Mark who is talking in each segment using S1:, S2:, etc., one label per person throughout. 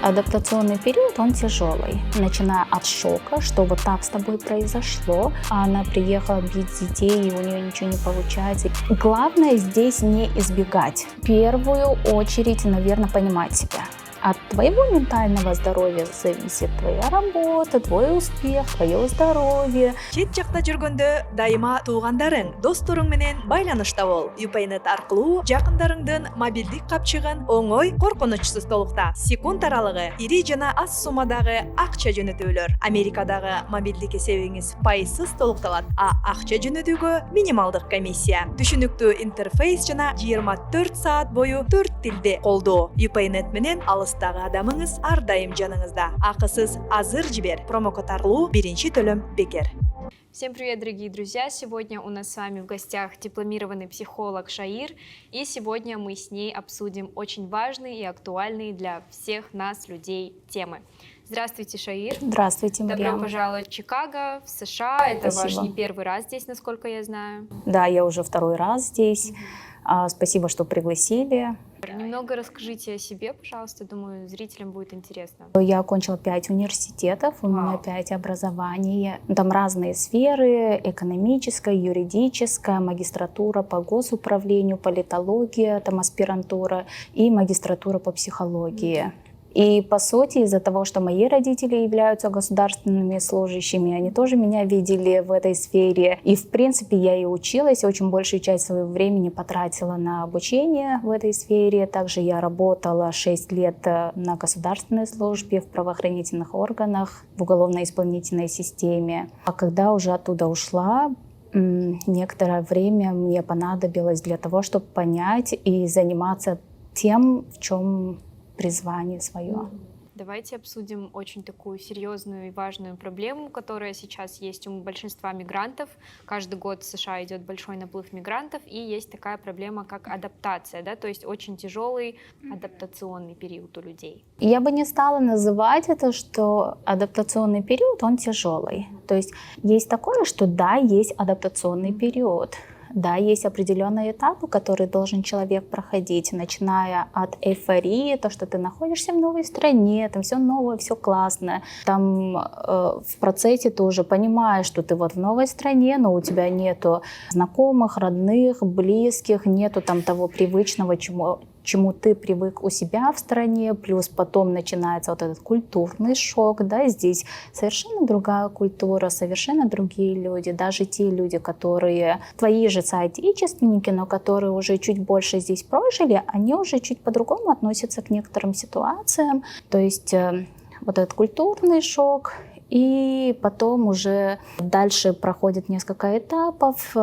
S1: Адаптационный период, он тяжелый, начиная от шока, что вот так с тобой произошло, а она приехала бить детей, и у нее ничего не получается. Главное здесь не избегать. В первую очередь, наверное, понимать себя. От твоего ментального здоровья зависит твоя работа, твой успех, твое здоровье.
S2: Чет жакта жүргөндө дайыма туугандарың, досторуң менен байланышта бол. UPayNet аркылуу жакындарыңдын мобилдик капчыгын оңой, коркунучсуз толукта. Секунд аралыгы ири жана аз суммадагы акча жөнөтүүлөр. Америкадагы мобилдик эсебиңиз пайызсыз толукталат, а акча жөнөтүүгө минималдык комиссия. Түшүнүктүү интерфейс жана 24 саат бою 4 тилде колдоо. UPayNet менен алыстагы адамыңыз ар дайым жаныңызда. Акысыз азыр жибер. Промокод аркылуу биринчи төлөм бекер.
S3: Всем привет, дорогие друзья! Сегодня у нас с вами в гостях дипломированный психолог Шаир, и сегодня мы с ней обсудим очень важные и актуальные для всех нас, людей, темы. Здравствуйте, Шаир.
S1: Здравствуйте, Марьям.
S3: Добро пожаловать в Чикаго, в США. Это
S1: Спасибо.
S3: ваш не первый раз здесь, насколько я знаю.
S1: Да, я уже второй раз здесь. Спасибо, что пригласили.
S3: Немного расскажите о себе, пожалуйста. Думаю, зрителям будет интересно.
S1: Я окончила 5 университетов, у меня 5 образований. Там разные сферы: экономическая, юридическая, магистратура по госуправлению, политология, там аспирантура и магистратура по психологии. И по сути, из-за того, что мои родители являются государственными служащими, они тоже меня видели в этой сфере. И в принципе я и училась, очень большую часть своего времени потратила на обучение в этой сфере. Также я работала 6 лет на государственной службе, в правоохранительных органах, в уголовно-исполнительной системе. А когда уже оттуда ушла, некоторое время мне понадобилось для того, чтобы понять и заниматься тем, в чем призвание свое.
S3: Давайте обсудим очень такую серьезную и важную проблему, которая сейчас есть у большинства мигрантов. Каждый год в США идет большой наплыв мигрантов, и есть такая проблема, как адаптация, да, то есть очень тяжелый адаптационный период у людей.
S1: Я бы не стала называть это, что адаптационный период, он тяжелый. То есть такое, что да, есть адаптационный период. Да, есть определенные этапы, которые должен человек проходить, начиная от эйфории, то, что ты находишься в новой стране, там все новое, все классное. Там в процессе ты уже понимаешь, что ты вот в новой стране, но у тебя нету знакомых, родных, близких, нету там того привычного, чему ты привык у себя в стране, плюс потом начинается вот этот культурный шок, да, здесь совершенно другая культура, совершенно другие люди, даже те люди, которые твои же соотечественники, но которые уже чуть больше здесь прожили, они уже чуть по-другому относятся к некоторым ситуациям, то есть вот этот культурный шок. И потом уже дальше проходит несколько этапов,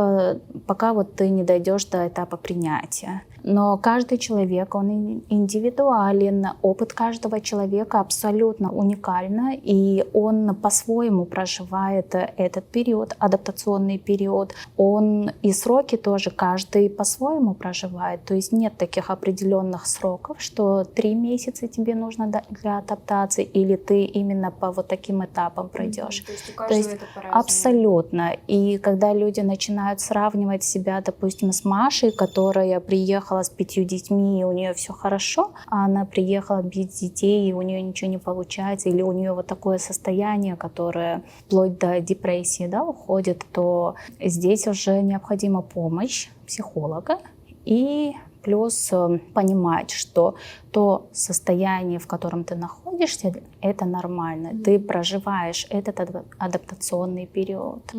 S1: пока вот ты не дойдешь до этапа принятия. Но каждый человек, он индивидуален, опыт каждого человека абсолютно уникален, и он по-своему проживает этот период, адаптационный период. Он и сроки тоже каждый по-своему проживает. То есть нет таких определенных сроков, что 3 месяца тебе нужно для адаптации, или ты именно по вот таким этапам пройдешь.
S3: То есть у каждого это по-разному.
S1: Абсолютно. И когда люди начинают сравнивать себя, допустим, с Машей, которая приехала с 5 детьми, и у нее все хорошо, а она приехала бить детей, и у нее ничего не получается, или у нее вот такое состояние, которое вплоть до депрессии, да, уходит, то здесь уже необходима помощь психолога и плюс понимать, что то состояние, в котором ты находишься, это нормально. Ты проживаешь этот адаптационный период.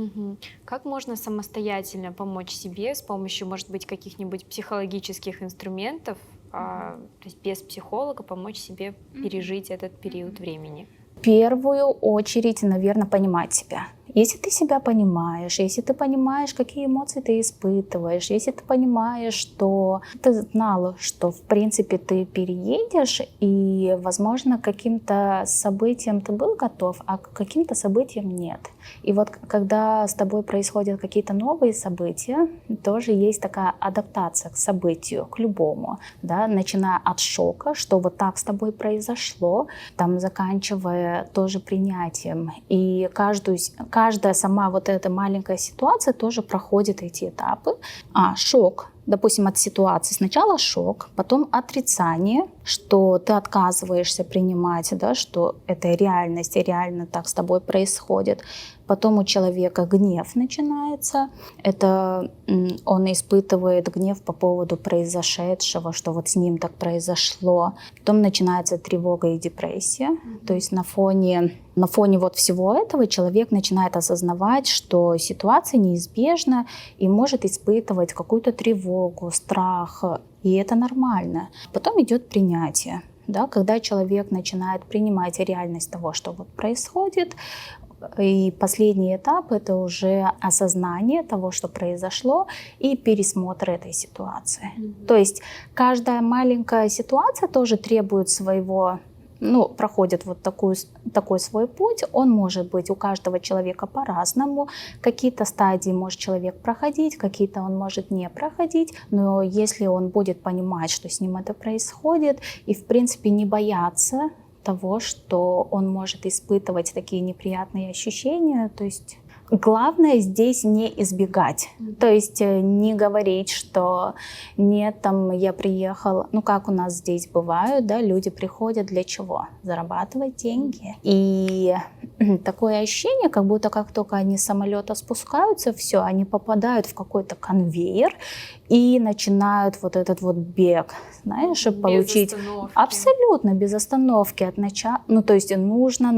S3: Как можно самостоятельно помочь себе с помощью, может быть, каких-нибудь психологических инструментов, то есть без психолога, помочь себе пережить этот период времени?
S1: В первую очередь, наверное, понимать себя. Если ты себя понимаешь, если ты понимаешь, какие эмоции ты испытываешь, если ты понимаешь, что ты знала, что в принципе ты переедешь, и, возможно, к каким-то событиям ты был готов, а к каким-то событиям нет. И вот когда с тобой происходят какие-то новые события, тоже есть такая адаптация к событию, к любому, да, начиная от шока, что вот так с тобой произошло, там, заканчивая тоже принятием. И каждая сама вот эта маленькая ситуация тоже проходит эти этапы. Шок, допустим, от ситуации. Сначала шок, потом отрицание, что ты отказываешься принимать, да, что это реальность, и реально так с тобой происходит. Потом у человека гнев начинается. Это он испытывает гнев по поводу произошедшего, что вот с ним так произошло. Потом начинается тревога и депрессия. То есть на фоне вот всего этого человек начинает осознавать, что ситуация неизбежна и может испытывать какую-то тревогу, страх. И это нормально. Потом идет принятие. Да, когда человек начинает принимать реальность того, что вот происходит. И последний этап — это уже осознание того, что произошло, и пересмотр этой ситуации. То есть каждая маленькая ситуация тоже требует своего, проходит вот такой свой путь. Он может быть у каждого человека по-разному. Какие-то стадии может человек проходить, какие-то он может не проходить. Но если он будет понимать, что с ним это происходит, и в принципе не бояться того, что он может испытывать такие неприятные ощущения, то есть главное здесь не избегать, то есть не говорить, что нет, там я приехал, как у нас здесь бывают, да, люди приходят для чего? Зарабатывать деньги. И такое ощущение, как будто как только они с самолета спускаются, все, они попадают в какой-то конвейер и начинают вот этот вот бег, знаешь, получить абсолютно без остановки от начала, то есть нужно,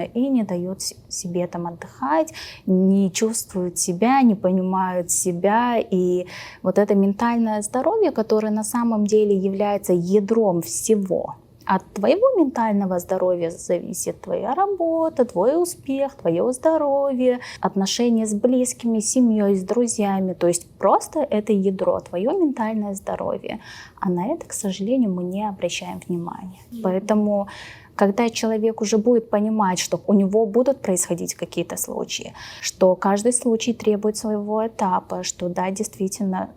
S1: и не дают себе там отдыхать, не чувствуют себя, не понимают себя, и вот это ментальное здоровье, которое на самом деле является ядром всего. От твоего ментального здоровья зависит твоя работа, твой успех, твое здоровье, отношения с близкими, с семьей, с друзьями. То есть просто это ядро, твое ментальное здоровье. А на это, к сожалению, мы не обращаем внимания. Поэтому когда человек уже будет понимать, что у него будут происходить какие-то случаи, что каждый случай требует своего этапа, что да, действительно,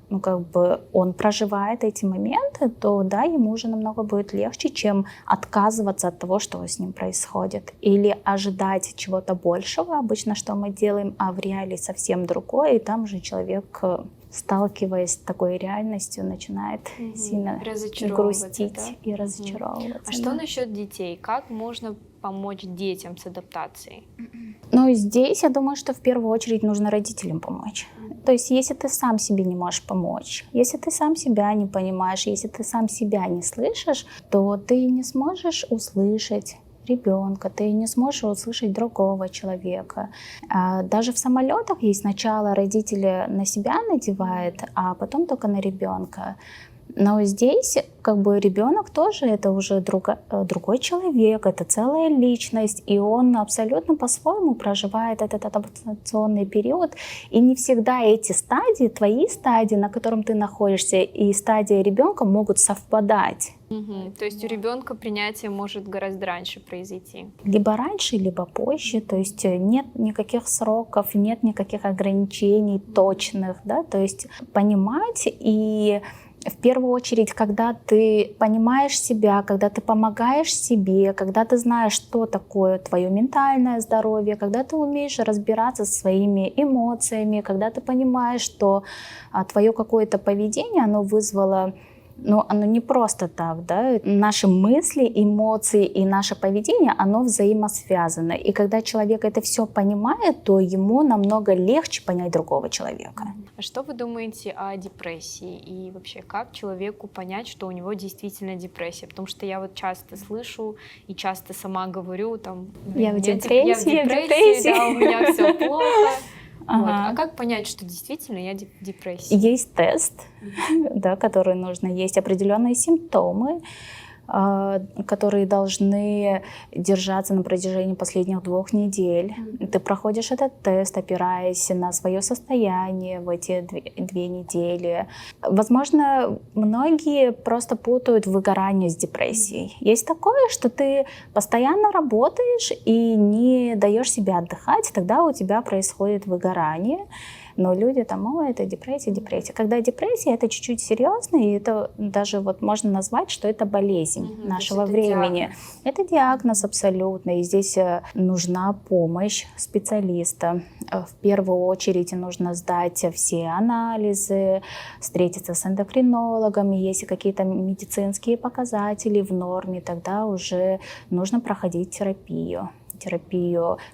S1: он проживает эти моменты, то да, ему уже намного будет легче, чем отказываться от того, что с ним происходит, или ожидать чего-то большего, обычно что мы делаем, а в реалии совсем другое, и там уже человек, сталкиваясь с такой реальностью, начинает сильно грустить, да? И разочаровываться.
S3: А что насчет детей? Как можно помочь детям с адаптацией?
S1: Здесь я думаю, что в первую очередь нужно родителям помочь. То есть если ты сам себе не можешь помочь, если ты сам себя не понимаешь, если ты сам себя не слышишь, то ты не сможешь услышать ребенка, ты не сможешь услышать другого человека. Даже в самолетах есть сначала родители на себя надевают, а потом только на ребенка. Но здесь ребенок тоже это уже другой человек, это целая личность, и он абсолютно по-своему проживает этот адаптационный период. И не всегда эти стадии, твои стадии, на котором ты находишься, и стадия ребенка могут совпадать.
S3: То есть у ребенка принятие может гораздо раньше произойти?
S1: Либо раньше, либо позже. То есть нет никаких сроков, нет никаких ограничений точных. Да? То есть понимать и в первую очередь, когда ты понимаешь себя, когда ты помогаешь себе, когда ты знаешь, что такое твое ментальное здоровье, когда ты умеешь разбираться со своими эмоциями, когда ты понимаешь, что твое какое-то поведение, оно вызвало Но оно не просто так, да? Наши мысли, эмоции и наше поведение, оно взаимосвязано. И когда человек это все понимает, то ему намного легче понять другого человека.
S3: А что вы думаете о депрессии? И вообще, как человеку понять, что у него действительно депрессия? Потому что я вот часто слышу и часто сама говорю, там,
S1: я в депрессии,
S3: да, у меня все плохо.
S1: Ага.
S3: Вот. А как понять, что действительно я в депрессии?
S1: Есть тест, да, который нужно. Есть определенные симптомы, которые должны держаться на протяжении последних 2 недель. Ты проходишь этот тест, опираясь на свое состояние в эти 2 недели. Возможно, многие просто путают выгорание с депрессией. Есть такое, что ты постоянно работаешь и не даешь себе отдыхать, тогда у тебя происходит выгорание. Но люди там, это депрессия. Когда депрессия, это чуть-чуть серьезно, и это даже вот можно назвать, что это болезнь. болезнь нашего
S3: это
S1: времени.
S3: диагноз.
S1: Это диагноз абсолютно, и здесь нужна помощь специалиста. В первую очередь нужно сдать все анализы, встретиться с эндокринологом, если какие-то медицинские показатели в норме, тогда уже нужно проходить терапию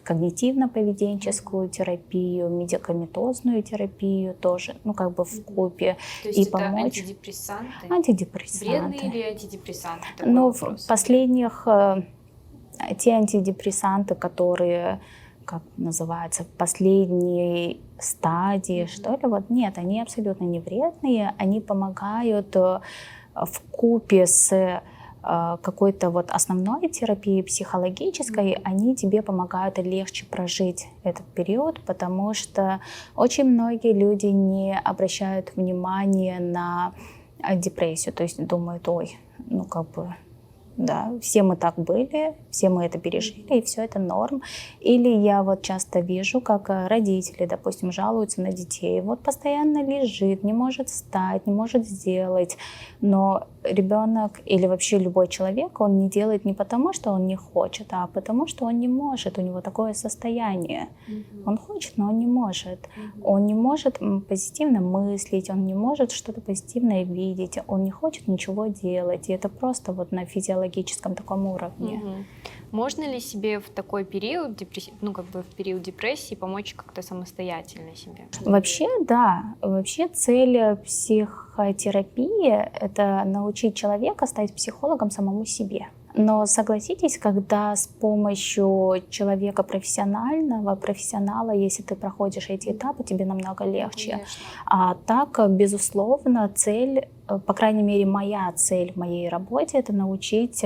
S1: когнитивно-поведенческую терапию, медикаментозную терапию тоже, вкупе.
S3: То есть
S1: И
S3: это
S1: помочь.
S3: антидепрессанты? Вредные или антидепрессанты? Такой
S1: Но
S3: вопрос.
S1: в последних те антидепрессанты, которые, как называется, в последней стадии, что ли, нет, они абсолютно не вредные, они помогают вкупе с какой-то основной терапии психологической, они тебе помогают легче прожить этот период, потому что очень многие люди не обращают внимания на депрессию, то есть думают, да, все мы так были, все мы это пережили, и все это норм. Или я часто вижу, как родители, допустим, жалуются на детей. Постоянно лежит, не может встать, не может сделать. Но ребенок или вообще любой человек, он не делает не потому, что он не хочет, а потому, что он не может. У него такое состояние. Он хочет, но он не может. Он не может позитивно мыслить, он не может что-то позитивное видеть, он не хочет ничего делать. И это просто на физиологическом таком уровне.
S3: Можно ли себе в такой период, в период депрессии, помочь как-то самостоятельно себе?
S1: Вообще, да. Вообще цель психотерапии — это научить человека стать психологом самому себе. Но согласитесь, когда с помощью человека профессионала, если ты проходишь эти этапы, тебе намного легче.
S3: Конечно.
S1: А так, безусловно, цель, по крайней мере, моя цель в моей работе — это научить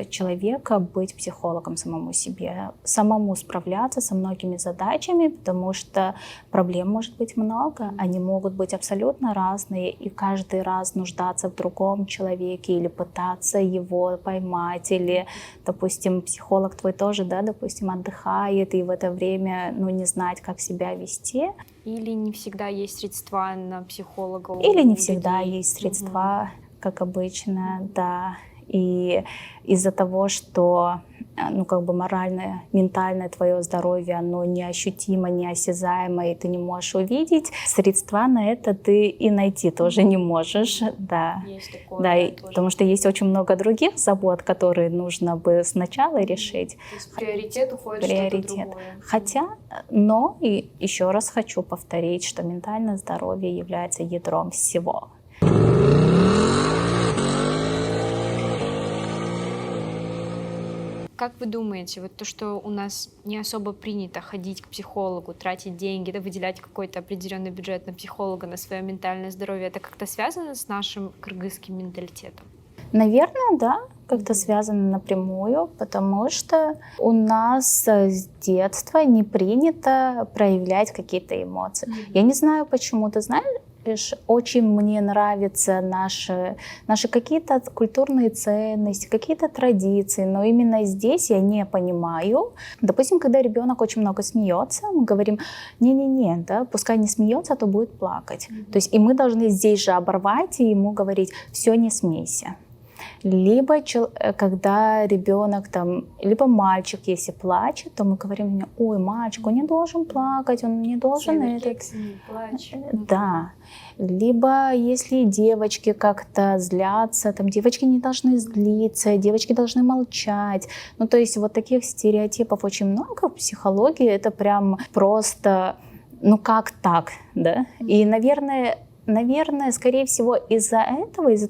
S1: человека быть психологом самому себе, самому справляться со многими задачами, потому что проблем может быть много, они могут быть абсолютно разные, и каждый раз нуждаться в другом человеке или пытаться его поймать, или, допустим, психолог твой тоже, допустим, отдыхает, и в это время, не знать, как себя вести.
S3: Или не всегда есть средства на психолога.
S1: Или не всегда есть средства, как обычно, да. И из-за того, что моральное, ментальное твое здоровье, оно неощутимо, неосязаемо, и ты не можешь увидеть, средства на это ты и найти тоже не можешь. Да,
S3: есть такое,
S1: потому что есть очень много других забот, которые нужно бы сначала решить.
S3: То есть приоритет уходит что-то другое.
S1: Но и еще раз хочу повторить, что ментальное здоровье является ядром всего.
S3: Как вы думаете, то, что у нас не особо принято ходить к психологу, тратить деньги, выделять какой-то определенный бюджет на психолога, на свое ментальное здоровье, это как-то связано с нашим кыргызским менталитетом?
S1: Наверное, да, как-то связано напрямую, потому что у нас с детства не принято проявлять какие-то эмоции. Я не знаю, почему, ты знаешь, очень мне нравятся наши какие-то культурные ценности, какие-то традиции, но именно здесь я не понимаю. Допустим, когда ребенок очень много смеется, мы говорим, не-не-не, да, пускай не смеется, а то будет плакать. То есть и мы должны здесь же оборвать и ему говорить, все, не смейся. Либо когда ребенок либо мальчик, если плачет, то мы говорим, ой, мальчик, он не должен плакать, он не должен Да. Либо если девочки как-то злятся, девочки не должны злиться, девочки должны молчать. То есть таких стереотипов очень много в психологии, это прям просто, как так, да? И, наверное, скорее всего, из-за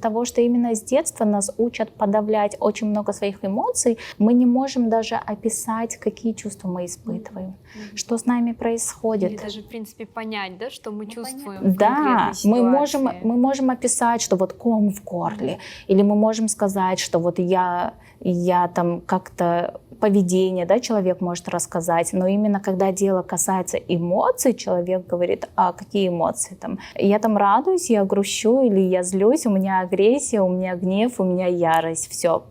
S1: того, что именно с детства нас учат подавлять очень много своих эмоций, мы не можем даже описать, какие чувства мы испытываем, что с нами происходит.
S3: Или даже, в принципе, понять, да, что мы чувствуем.
S1: Да, мы можем описать, что ком в горле, или мы можем сказать, что я как-то поведение, да, человек может рассказать, но именно когда дело касается эмоций, человек говорит, а какие эмоции я радуюсь, я грущу или я злюсь, у меня агрессия, у меня гнев, у меня ярость, все.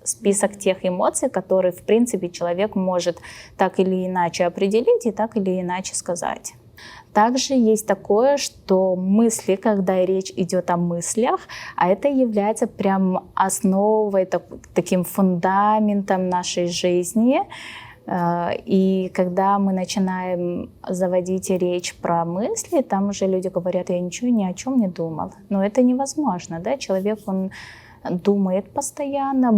S1: Список тех эмоций, которые, в принципе, человек может так или иначе определить и так или иначе сказать. Также есть такое, что мысли, когда речь идет о мыслях, а это является прям основой, таким фундаментом нашей жизни. И когда мы начинаем заводить речь про мысли, там уже люди говорят: я ничего ни о чем не думал. Но это невозможно, да? Человек, он думает постоянно,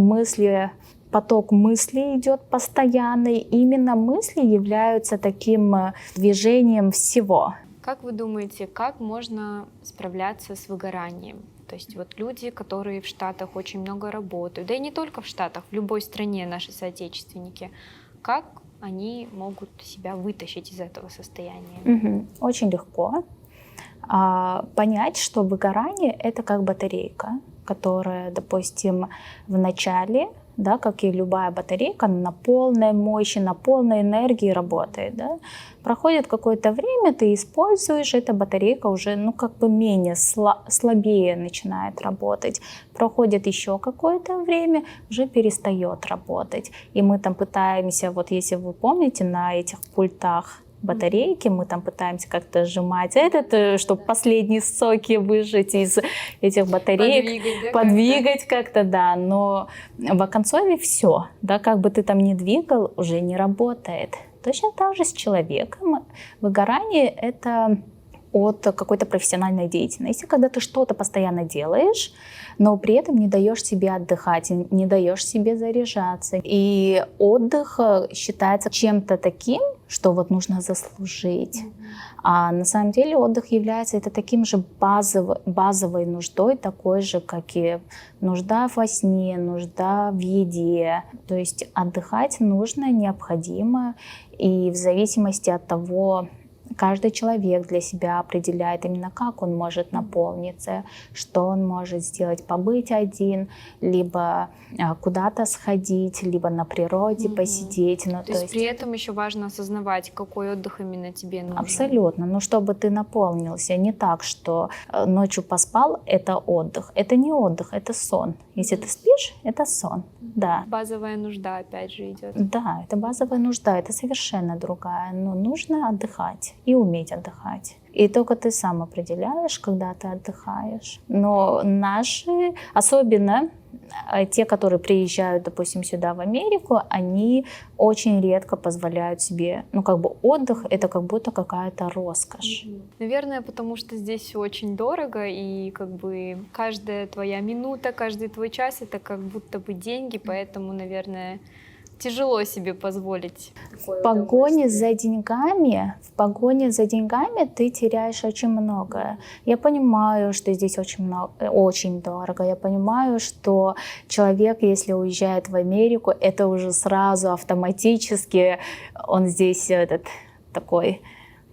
S1: поток мыслей идет постоянный. Именно мысли являются таким движением всего.
S3: Как вы думаете, как можно справляться с выгоранием? То есть вот люди, которые в Штатах очень много работают, да и не только в Штатах, в любой стране наши соотечественники, как они могут себя вытащить из этого состояния?
S1: Очень легко понять, что выгорание — это как батарейка, которая, допустим, в начале, да, как и любая батарейка, на полной мощи, на полной энергии работает. Да? Проходит какое-то время, ты используешь, эта батарейка уже менее слабее начинает работать. Проходит еще какое-то время, уже перестает работать. И мы там пытаемся, вот если вы помните, на этих пультах батарейки, мы там пытаемся как-то сжимать чтобы последние соки выжать из этих батареек, подвигать как-то, да, но в оконцове все, да, как бы ты там ни двигал, уже не работает. Точно так же с человеком. Выгорание — это от какой-то профессиональной деятельности, когда ты что-то постоянно делаешь, но при этом не даешь себе отдыхать, не даешь себе заряжаться. И отдых считается чем-то таким, что вот нужно заслужить. А на самом деле отдых является таким же базовой нуждой, такой же, как и нужда во сне, нужда в еде. То есть отдыхать нужно, необходимо, и в зависимости от того, каждый человек для себя определяет именно, как он может наполниться, что он может сделать: побыть один, либо куда-то сходить, либо на природе посидеть.
S3: То есть при этом еще важно осознавать, какой отдых именно тебе нужен.
S1: Абсолютно. Но чтобы ты наполнился, не так, что ночью поспал — это отдых. Это не отдых, это сон. Если ты спишь, это сон. Да.
S3: Базовая нужда опять же идет.
S1: Да, это базовая нужда, это совершенно другая. Но нужно отдыхать и уметь отдыхать. И только ты сам определяешь, когда ты отдыхаешь. Но наши, особенно те, которые приезжают, допустим, сюда в Америку, они очень редко позволяют себе, отдых — это как будто какая-то роскошь.
S3: Наверное, потому что здесь все очень дорого, и каждая твоя минута, каждый твой час — это как будто бы деньги, поэтому, наверное, тяжело себе позволить.
S1: В погоне за деньгами ты теряешь очень многое. Я понимаю, что здесь очень дорого. Я понимаю, что человек, если уезжает в Америку, это уже сразу автоматически он здесь такой...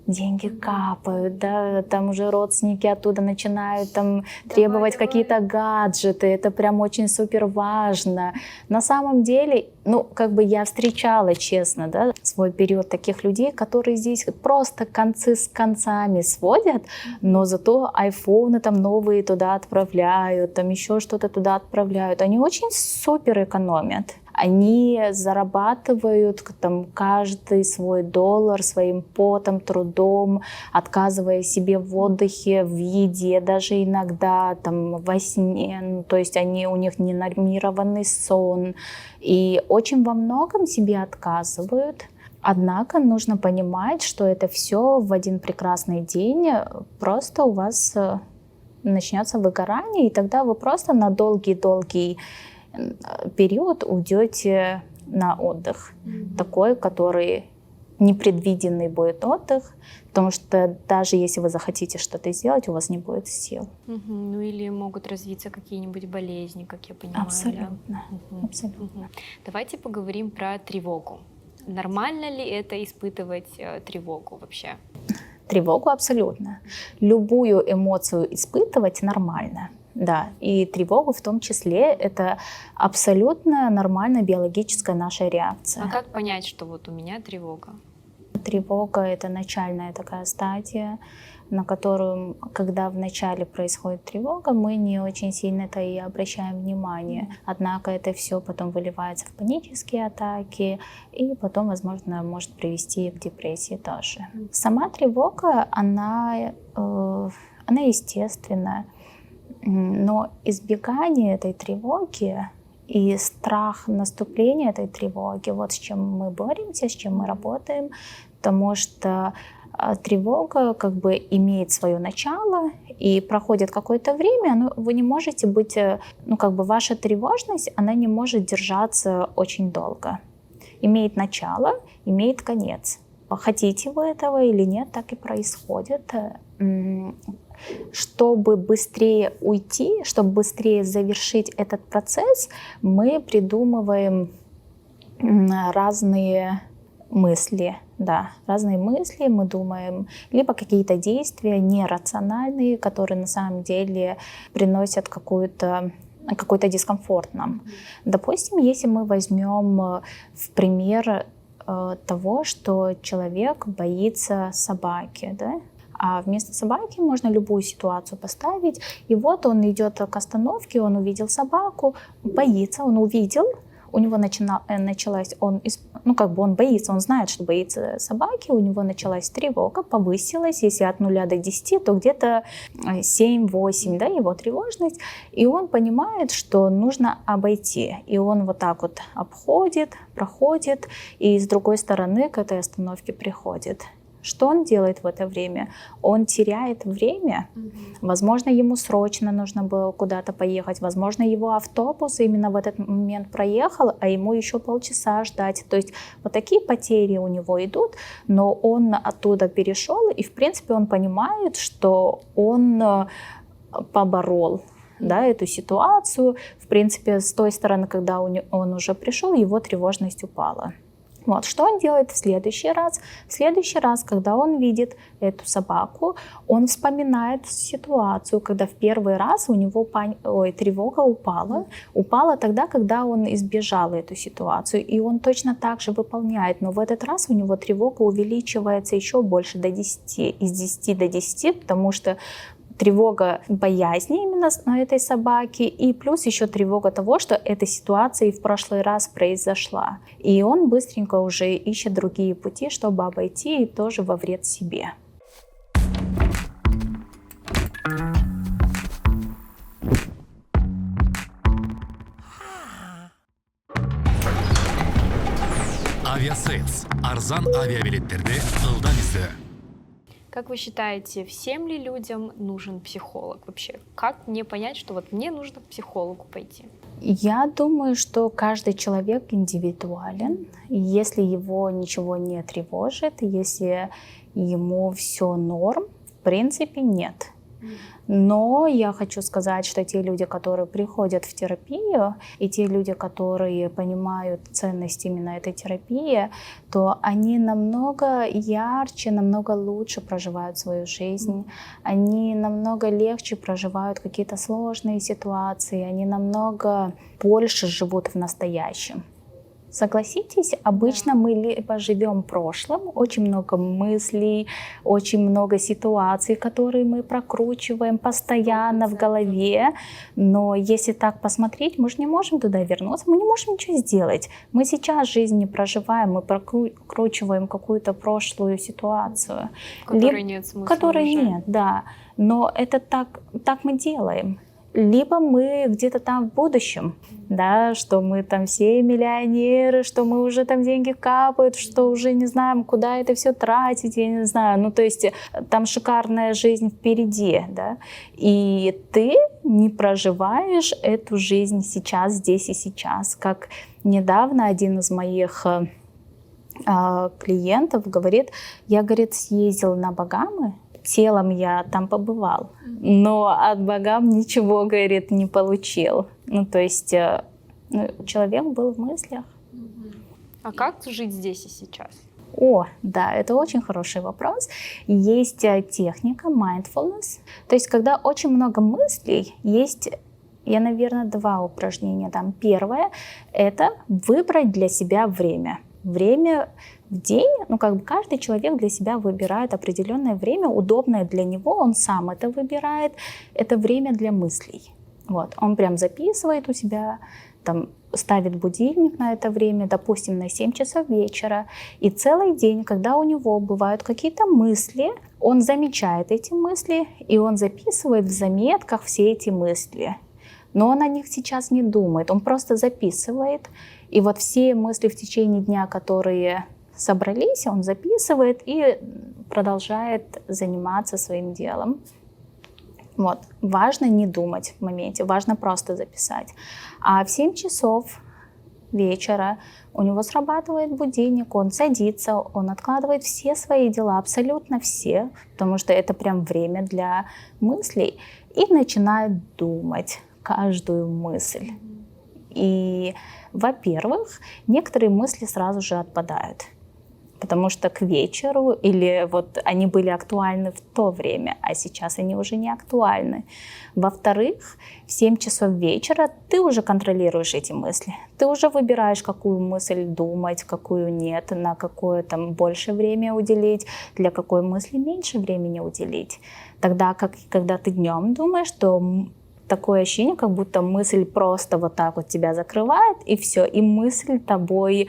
S1: Деньги капают, да, там уже родственники оттуда начинают требовать какие-то гаджеты, это прям очень супер важно. На самом деле, я встречала, честно, да, свой период таких людей, которые здесь просто концы с концами сводят, но зато айфоны новые туда отправляют, еще что-то туда отправляют. Они очень супер экономят. Они зарабатывают каждый свой доллар своим потом, трудом, отказывая себе в отдыхе, в еде, даже иногда во сне. То есть у них ненормированный сон. И очень во многом себе отказывают. Однако нужно понимать, что это все в один прекрасный день просто у вас начнется выгорание, и тогда вы просто на долгий-долгий период уйдете на отдых. Такой, который непредвиденный будет отдых, потому что даже если вы захотите что-то сделать, у вас не будет сил.
S3: Или могут развиться какие-нибудь болезни, как я понимаю.
S1: Абсолютно.
S3: Да?
S1: Абсолютно.
S3: Давайте поговорим про тревогу. Нормально ли это испытывать тревогу вообще?
S1: Тревогу абсолютно. Любую эмоцию испытывать нормально. Да, и тревогу в том числе, это абсолютно нормальная биологическая наша реакция.
S3: А как понять, что у меня тревога?
S1: Тревога — это начальная такая стадия, на которую, когда вначале происходит тревога, мы не очень сильно-то и обращаем внимание. Однако это все потом выливается в панические атаки и потом, возможно, может привести к депрессии тоже. Сама тревога, она естественная, но избегание этой тревоги и страх наступления этой тревоги, вот с чем мы боремся, с чем мы работаем, потому что тревога как бы имеет свое начало, и проходит какое-то время, но вы не можете быть, ваша тревожность, она не может держаться очень долго. Имеет начало, имеет конец. Хотите вы этого или нет, так и происходит. Чтобы быстрее уйти, чтобы быстрее завершить этот процесс, мы придумываем разные мысли. Да, разные мысли, мы думаем, либо какие-то действия нерациональные, которые на самом деле приносят какой-то дискомфорт нам. Допустим, если мы возьмем в пример того, что человек боится собаки, да? А вместо собаки можно любую ситуацию поставить, и вот он идет к остановке, он увидел собаку, боится, он увидел, у него началась, он боится, он знает, что боится собаки, у него началась тревога, повысилась, если от 0 до 10, то где-то 7-8, да, его тревожность, и он понимает, что нужно обойти, и он вот так вот обходит, проходит, и с другой стороны к этой остановке приходит. Что он делает в это время? Он теряет время. Возможно, ему срочно нужно было куда-то поехать. Возможно, его автобус именно в этот момент проехал, а ему еще полчаса ждать. То есть вот такие потери у него идут, но он оттуда перешел, и в принципе он понимает, что он поборол, да, эту ситуацию. В принципе, с той стороны, когда он уже пришел, его тревожность упала. Вот, что он делает в следующий раз? В следующий раз, когда он видит эту собаку, он вспоминает ситуацию, когда в первый раз у него тревога упала. Упала тогда, когда он избежал эту ситуацию. И он точно так же выполняет, но в этот раз у него тревога увеличивается еще больше, до 10, из 10 до 10, потому что тревога боязни именно на этой собаке, и плюс еще тревога того, что эта ситуация и в прошлый раз произошла. И он быстренько уже ищет другие пути, чтобы обойти, и тоже во вред себе.
S4: Авиасейлс. Арзан авиабилеттерди ылдам издөө.
S3: Как вы считаете, всем ли людям нужен психолог вообще? Как мне понять, что вот мне нужно к психологу пойти?
S1: Я думаю, что каждый человек индивидуален. Если его ничего не тревожит, если ему все норм, в принципе, нет. Но я хочу сказать, что те люди, которые приходят в терапию, и те люди, которые понимают ценность именно этой терапии, то они намного ярче, намного лучше проживают свою жизнь, они намного легче проживают какие-то сложные ситуации, они намного больше живут в настоящем. Согласитесь, обычно мы либо живем прошлым, очень много мыслей, очень много ситуаций, которые мы прокручиваем постоянно в голове, но если так посмотреть, мы же не можем туда вернуться, мы не можем ничего сделать. Мы сейчас жизнь не проживаем, мы прокручиваем какую-то прошлую ситуацию.
S3: Которой нет смысла
S1: Которой
S3: уже.
S1: нет, да, но это так мы делаем. Либо мы где-то там в будущем, да, что мы там все миллионеры, что мы уже там деньги капают, что уже не знаем, куда это все тратить, я не знаю. Ну, то есть там шикарная жизнь впереди, да, и ты не проживаешь эту жизнь сейчас, здесь и сейчас. Как недавно один из моих клиентов говорит, я, говорит, съездил на Багамы, телом я там побывал, но от Багам ничего, говорит, не получил. Ну, то есть человек был в мыслях.
S3: А как жить здесь и сейчас?
S1: О, да, это очень хороший вопрос. Есть техника mindfulness. То есть, когда очень много мыслей, есть, наверное, 2 упражнения. Там первое – это выбрать для себя время. время в день, каждый человек для себя выбирает определенное время, удобное для него, он сам это выбирает, это время для мыслей. Вот, он прям записывает у себя, ставит будильник на это время, допустим, на 7 часов вечера, и целый день, когда у него бывают какие-то мысли, он замечает эти мысли, и он записывает в заметках все эти мысли. Но он о них сейчас не думает, он просто записывает, и вот все мысли в течение дня, которые собрались, он записывает и продолжает заниматься своим делом. Вот. Важно не думать в моменте, важно просто записать. А в 7 часов вечера у него срабатывает будильник, он садится, он откладывает все свои дела, абсолютно все, потому что это прям время для мыслей, и начинает думать каждую мысль. И, во-первых, некоторые мысли сразу же отпадают, потому что к вечеру, или вот они были актуальны в то время, а сейчас они уже не актуальны. Во-вторых, в 7 часов вечера ты уже контролируешь эти мысли. Ты уже выбираешь, какую мысль думать, какую нет, на какое больше время уделить, для какой мысли меньше времени уделить. Тогда как когда ты днем думаешь, то такое ощущение, как будто мысль просто вот так вот тебя закрывает, и все, и мысль тобой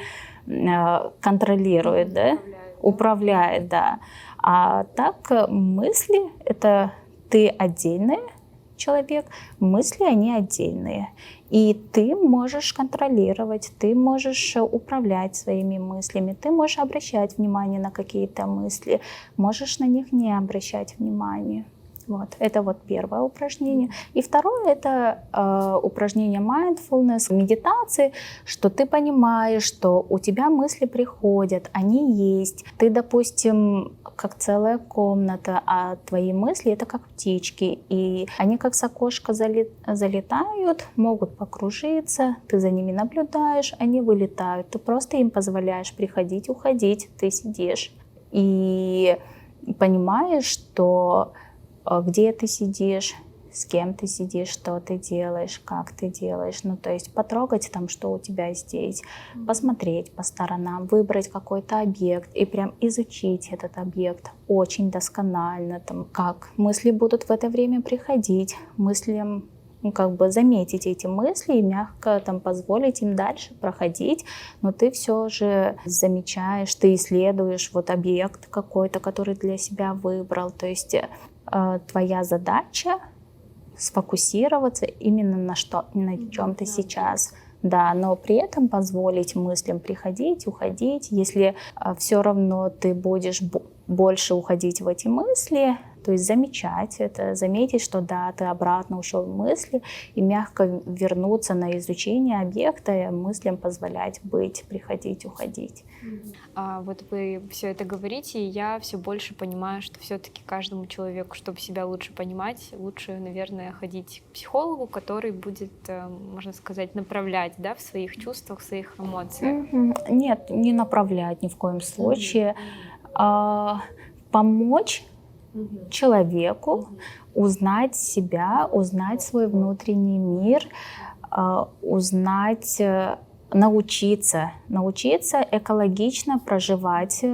S1: контролирует, управляет, да. А так мысли — это ты отдельный человек, мысли, они отдельные. И ты можешь контролировать, ты можешь управлять своими мыслями, ты можешь обращать внимание на какие-то мысли, можешь на них не обращать внимания. Вот. Это вот первое упражнение. И второе — это упражнение mindfulness, медитации, что ты понимаешь, что у тебя мысли приходят, они есть. Ты, допустим, как целая комната, а твои мысли — это как птички. И они как с окошка залетают, могут покружиться, ты за ними наблюдаешь, они вылетают. Ты просто им позволяешь приходить, уходить, ты сидишь. И понимаешь, что где ты сидишь, с кем ты сидишь, что ты делаешь, как ты делаешь. То есть потрогать что у тебя здесь, посмотреть по сторонам, выбрать какой-то объект и прям изучить этот объект очень досконально. Как мысли будут в это время приходить, мыслям заметить эти мысли и мягко позволить им дальше проходить, но ты все же замечаешь, ты исследуешь объект какой-то, который для себя выбрал. То есть твоя задача сфокусироваться именно на чем ты сейчас. Да, но при этом позволить мыслям приходить, уходить. Если все равно ты будешь больше уходить в эти мысли, то есть замечать это, заметить, что да, ты обратно ушел в мысли, и мягко вернуться на изучение объекта, и мыслям позволять быть, приходить, уходить.
S3: Вот вы все это говорите, и я все больше понимаю, что все-таки каждому человеку, чтобы себя лучше понимать, лучше, наверное, ходить к психологу, который будет, можно сказать, направлять, да, в своих чувствах, в своих эмоциях.
S1: Нет, не направлять ни в коем случае. Помочь человеку узнать себя, узнать свой внутренний мир, научиться экологично проживать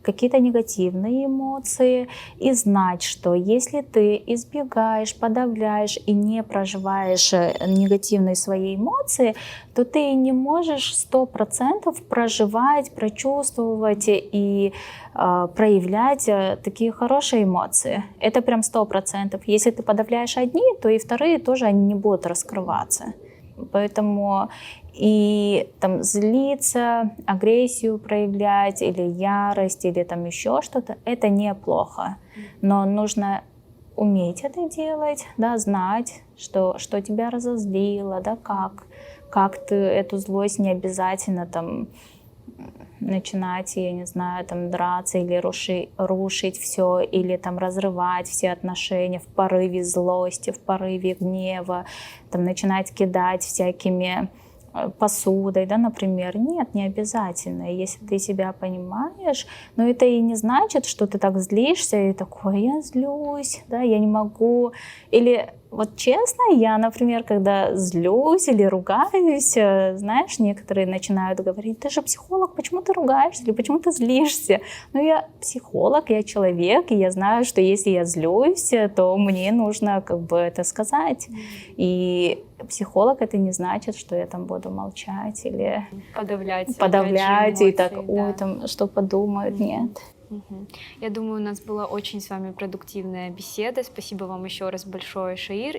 S1: какие-то негативные эмоции и знать, что если ты избегаешь, подавляешь и не проживаешь негативные свои эмоции, то ты не можешь 100% проживать, прочувствовать и проявлять такие хорошие эмоции. Это прям 100%. Если ты подавляешь одни, то и вторые тоже они не будут раскрываться. Поэтому и злиться, агрессию проявлять, или ярость, или еще что-то, это неплохо. Но нужно уметь это делать, да, знать, что тебя разозлило, да, как ты эту злость, не обязательно начинать, я не знаю, драться или рушить все, или разрывать все отношения в порыве злости, в порыве гнева, начинать кидать всякими посудой, да, например. Нет, не обязательно. Если ты себя понимаешь, но это и не значит, что ты так злишься и такой, я злюсь, да, я не могу. Или Вот честно, я, например, когда злюсь или ругаюсь, знаешь, некоторые начинают говорить: ты же психолог, почему ты ругаешься или почему ты злишься? Ну, я психолог, я человек, и я знаю, что если я злюсь, то мне нужно как бы это сказать. И психолог — это не значит, что я там буду молчать или
S3: подавлять
S1: и так,
S3: эмоции,
S1: ой,
S3: да.
S1: там, что подумают, нет.
S3: Мгм. Я думаю, у нас была очень с вами продуктивная беседа. Спасибо вам еще раз большое, Шаир.